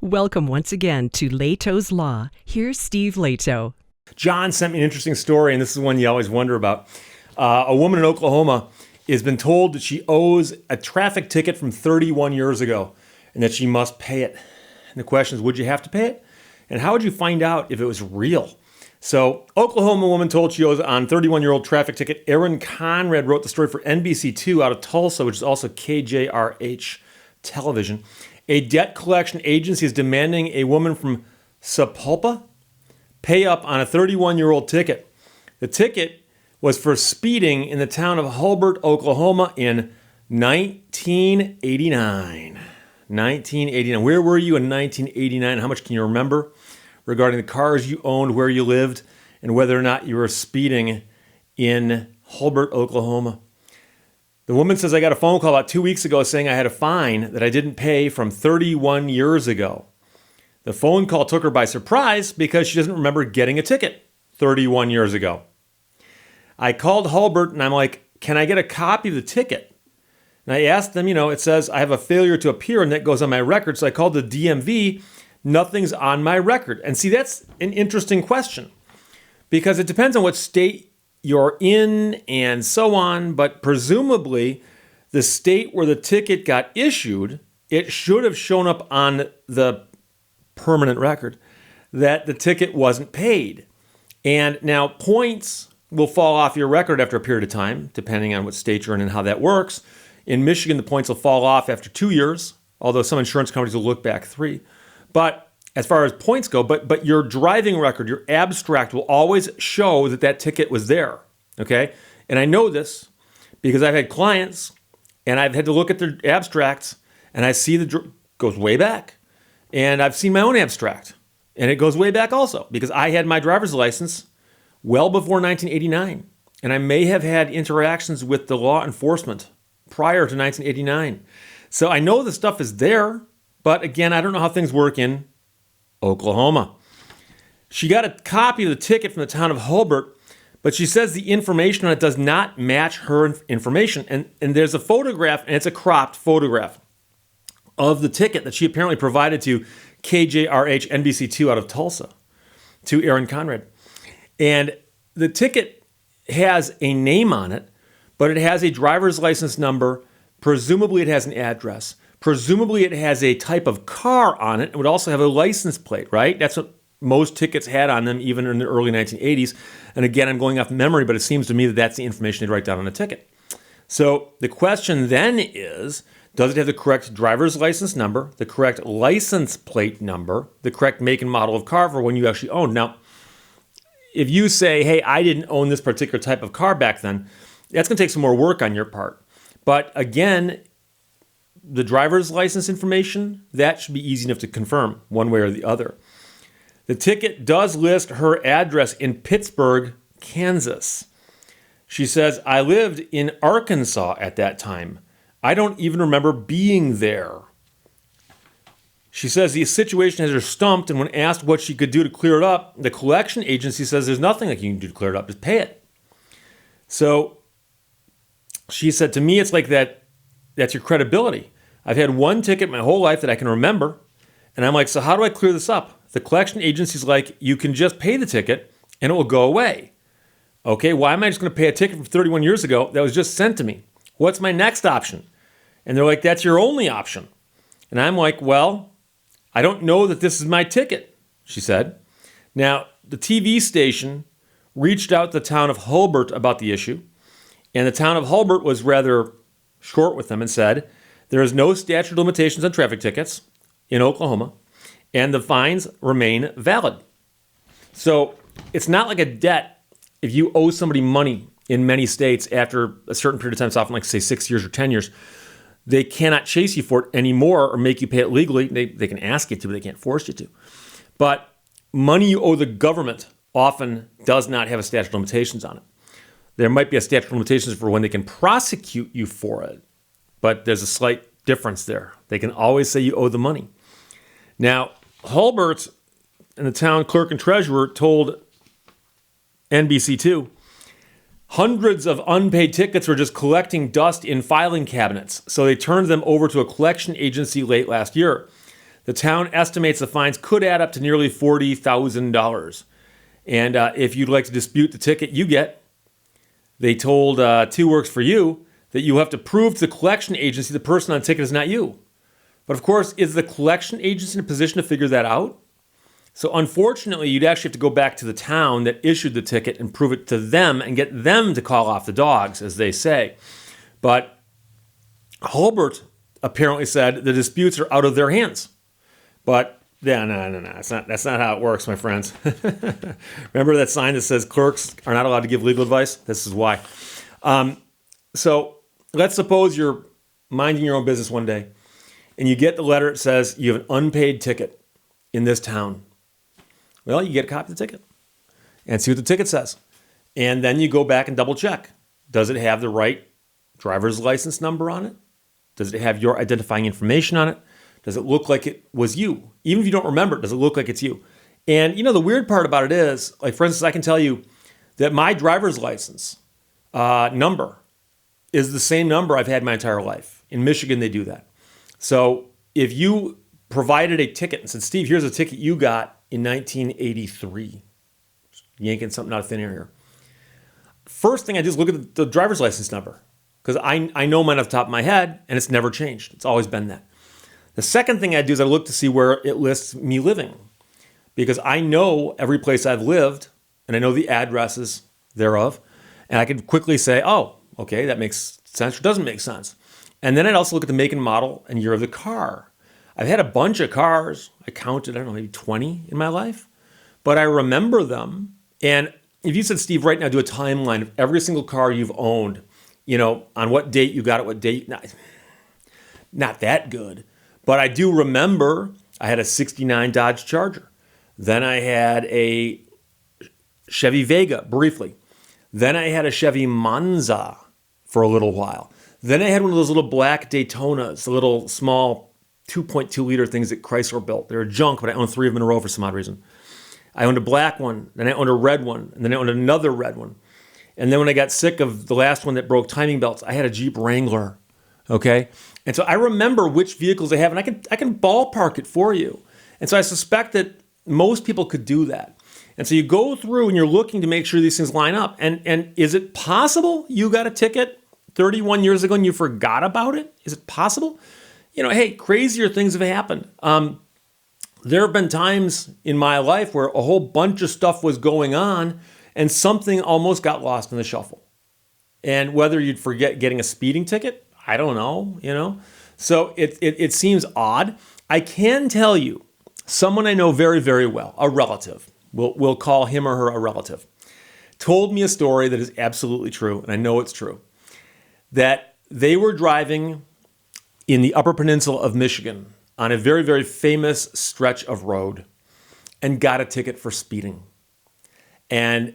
Welcome once again to Lehto's Law. Here's Steve Lehto. John sent me an interesting story, and this is one you always wonder about. A woman in Oklahoma has been told that she owes a traffic ticket from 31 years ago and that she must pay it. And the question is, would you have to pay it? And how would you find out if it was real? So, Oklahoma woman told she owes on 31-year-old traffic ticket. Aaron Conrad wrote the story for NBC2 out of Tulsa, which is also KJRH television. A debt collection agency is demanding a woman from Sapulpa pay up on a 31-year-old ticket. The ticket was for speeding in the town of Hulbert, Oklahoma in 1989. 1989. Where were you in 1989? How much can you remember regarding the cars you owned, where you lived, and whether or not you were speeding in Hulbert, Oklahoma? The woman says, I got a phone call about 2 weeks ago saying I had a fine that I didn't pay from 31 years ago. The phone call took her by surprise because she doesn't remember getting a ticket 31 years ago. I called Hulbert and I'm like, can I get a copy of the ticket? And I asked them, it says I have a failure to appear and that goes on my record. So I called the DMV. Nothing's on my record. And see, that's an interesting question because it depends on what state you're in and so on, but presumably the state where the ticket got issued, it should have shown up on the permanent record that the ticket wasn't paid. And now points will fall off your record after a period of time, depending on what state you're in and how that works. In Michigan, the points will fall off after 2 years, although some insurance companies will look back 3. But as far as points go, but your driving record, your abstract will always show that that ticket was there, okay? And I know this because I've had clients and I've had to look at their abstracts and I see goes way back. And I've seen my own abstract and it goes way back also because I had my driver's license well before 1989. And I may have had interactions with the law enforcement prior to 1989. So I know the stuff is there, but again, I don't know how things work in Oklahoma. She got a copy of the ticket from the town of Hulbert, but she says the information on it does not match her information. And there's a photograph, and it's a cropped photograph of the ticket that she apparently provided to KJRH NBC2 out of Tulsa, to Aaron Conrad. And the ticket has a name on it, but it has a driver's license number. Presumably it has an address. Presumably it has a type of car on it. It would also have a license plate, right? That's what most tickets had on them, even in the early 1980s. And again, I'm going off memory, but it seems to me that that's the information they'd write down on a ticket. So the question then is, does it have the correct driver's license number, the correct license plate number, the correct make and model of car for when you actually owned? Now, if you say, hey, I didn't own this particular type of car back then, that's going to take some more work on your part. But again, the driver's license information, that should be easy enough to confirm one way or the other. The ticket does list her address in Pittsburgh, Kansas. She says, I lived in Arkansas at that time. I don't even remember being there. She says the situation has her stumped, and when asked what she could do to clear it up, the collection agency says there's nothing that you can do to clear it up, just pay it. So she said, to me, it's like that's your credibility. I've had one ticket my whole life that I can remember, and I'm like, so how do I clear this up? The collection agency's like, you can just pay the ticket, and it will go away. Okay, why am I just going to pay a ticket from 31 years ago that was just sent to me? What's my next option? And they're like, that's your only option. And I'm like, well, I don't know that this is my ticket, she said. Now, the TV station reached out to the town of Hulbert about the issue, and the town of Hulbert was rather short with them and said, there is no statute of limitations on traffic tickets in Oklahoma, and the fines remain valid. So it's not like a debt if you owe somebody money in many states after a certain period of time, it's often like say 6 years or 10 years, they cannot chase you for it anymore or make you pay it legally. They can ask you to, but they can't force you to. But money you owe the government often does not have a statute of limitations on it. There might be a statute of limitations for when they can prosecute you for it, but there's a slight difference there. They can always say you owe the money. Now, Hulbert and the town clerk and treasurer told NBC2, hundreds of unpaid tickets were just collecting dust in filing cabinets, so they turned them over to a collection agency late last year. The town estimates the fines could add up to nearly $40,000. And if you'd like to dispute the ticket you get, they told Two Works for You that you have to prove to the collection agency the person on the ticket is not you. But of course, is the collection agency in a position to figure that out? So unfortunately, you'd actually have to go back to the town that issued the ticket and prove it to them and get them to call off the dogs, as they say. But Hulbert apparently said the disputes are out of their hands. But yeah, no. That's not how it works, my friends. Remember that sign that says clerks are not allowed to give legal advice? This is why. So let's suppose you're minding your own business one day and you get the letter that says you have an unpaid ticket in this town. Well, you get a copy of the ticket and see what the ticket says. And then you go back and double check. Does it have the right driver's license number on it? Does it have your identifying information on it? Does it look like it was you? Even if you don't remember it, does it look like it's you? And the weird part about it is, like, for instance, I can tell you that my driver's license number is the same number I've had my entire life. In Michigan, they do that. So if you provided a ticket and said, Steve, here's a ticket you got in 1983, yanking something out of thin air here. First thing I do is look at the driver's license number, because I know mine off the top of my head, and it's never changed. It's always been that. The second thing I do is I look to see where it lists me living, because I know every place I've lived, and I know the addresses thereof, and I can quickly say, oh, okay, that makes sense or doesn't make sense. And then I'd also look at the make and model and year of the car. I've had a bunch of cars. I counted, maybe 20 in my life, but I remember them. And if you said, Steve, right now, do a timeline of every single car you've owned, on what date you got it, what date, not that good. But I do remember I had a 69 Dodge Charger. Then I had a Chevy Vega briefly. Then I had a Chevy Monza for a little while. Then I had one of those little black Daytonas, the little small 2.2 liter things that Chrysler built. They were junk, but I owned 3 of them in a row for some odd reason. I owned a black one, then I owned a red one, and then I owned another red one. And then when I got sick of the last one that broke timing belts, I had a Jeep Wrangler, okay? And so I remember which vehicles I have, and I can ballpark it for you. And so I suspect that most people could do that. And so you go through and you're looking to make sure these things line up. And is it possible you got a ticket 31 years ago and you forgot about it? Is it possible? Hey, crazier things have happened. There have been times in my life where a whole bunch of stuff was going on and something almost got lost in the shuffle. And whether you'd forget getting a speeding ticket, I don't know, So it seems odd. I can tell you, someone I know very, very well, a relative, we'll call him or her a relative, told me a story that is absolutely true, and I know it's true, that they were driving in the Upper Peninsula of Michigan on a very, very famous stretch of road and got a ticket for speeding. And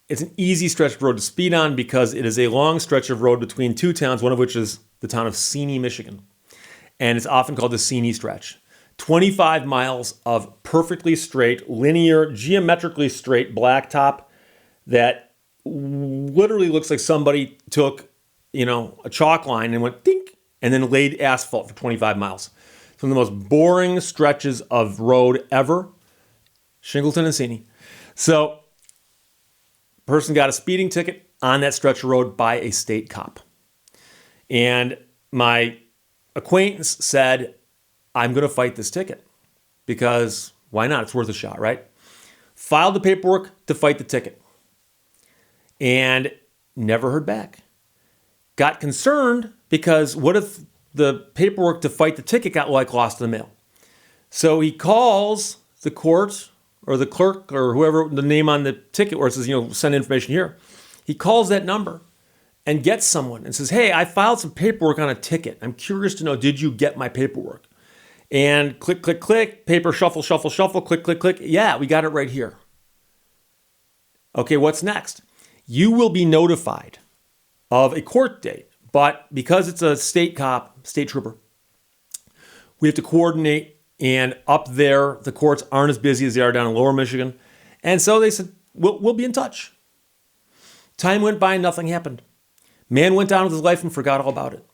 it's an easy stretch of road to speed on because it is a long stretch of road between two towns, one of which is the town of Seney, Michigan. And it's often called the Seney Stretch. 25 miles of perfectly straight, linear, geometrically straight blacktop that literally looks like somebody took, a chalk line and went dink, and then laid asphalt for 25 miles. Some of the most boring stretches of road ever, Shingleton and Seney. So, person got a speeding ticket on that stretch of road by a state cop. And my acquaintance said, I'm going to fight this ticket because why not? It's worth a shot, right? Filed the paperwork to fight the ticket and never heard back. Got concerned because what if the paperwork to fight the ticket got lost in the mail? So he calls the court or the clerk or whoever, the name on the ticket where it says, send information here. He calls that number and gets someone and says, hey, I filed some paperwork on a ticket. I'm curious to know, did you get my paperwork? And click, click, click, paper shuffle, shuffle, shuffle, click, click, click. Yeah, we got it right here. Okay, what's next? You will be notified of a court date, but because it's a state cop, state trooper, we have to coordinate, and up there, the courts aren't as busy as they are down in lower Michigan. And so they said, we'll be in touch. Time went by and nothing happened. Man went down with his life and forgot all about it.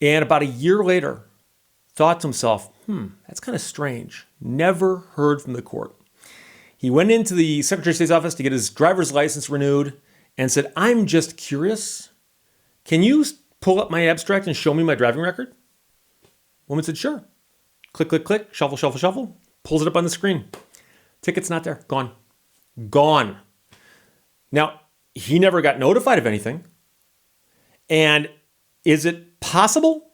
And about a year later, thought to himself, That's kind of strange. Never heard from the court. He went into the Secretary of State's office to get his driver's license renewed and said, I'm just curious. Can you pull up my abstract and show me my driving record? Woman said, sure. Click, click, click, shuffle, shuffle, shuffle. Pulls it up on the screen. Ticket's not there. Gone. Gone. Now, he never got notified of anything. And is it possible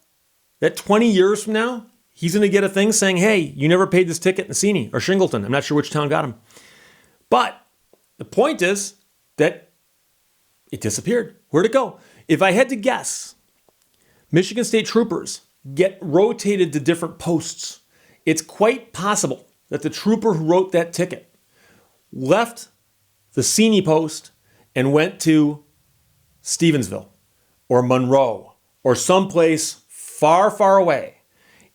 that 20 years from now, he's going to get a thing saying, hey, you never paid this ticket in Seney or Shingleton. I'm not sure which town got him. But the point is that it disappeared. Where'd it go? If I had to guess, Michigan State troopers get rotated to different posts. It's quite possible that the trooper who wrote that ticket left the Seney post and went to Stevensville or Monroe or someplace far, far away.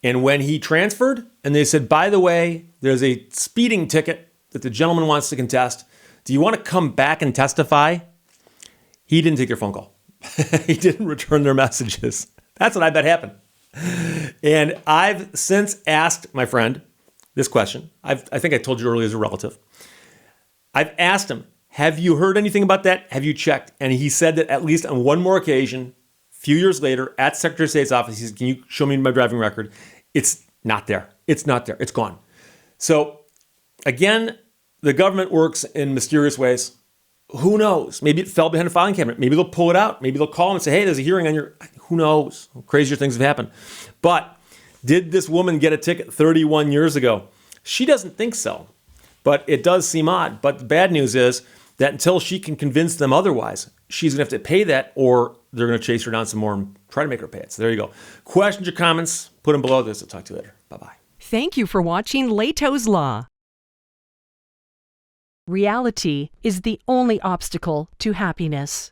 And when he transferred and they said, by the way, there's a speeding ticket that the gentleman wants to contest. Do you want to come back and testify? He didn't take their phone call. He didn't return their messages. That's what I bet happened. And I've since asked my friend this question. I think I told you earlier as a relative. I've asked him, have you heard anything about that? Have you checked? And he said that at least on one more occasion, a few years later, at Secretary of State's office, he said, can you show me my driving record? It's not there. It's not there. It's gone. So again, the government works in mysterious ways. Who knows? Maybe it fell behind a filing cabinet. Maybe they'll pull it out. Maybe they'll call him and say, hey, there's a hearing on your... Who knows? Crazier things have happened. But did this woman get a ticket 31 years ago? She doesn't think so. But it does seem odd. But the bad news is that until she can convince them otherwise, she's going to have to pay that, or they're going to chase her down some more and try to make her pay it. So there you go. Questions or comments? Put them below this. I'll talk to you later. Bye-bye. Thank you for watching Lehto's Law. Reality is the only obstacle to happiness.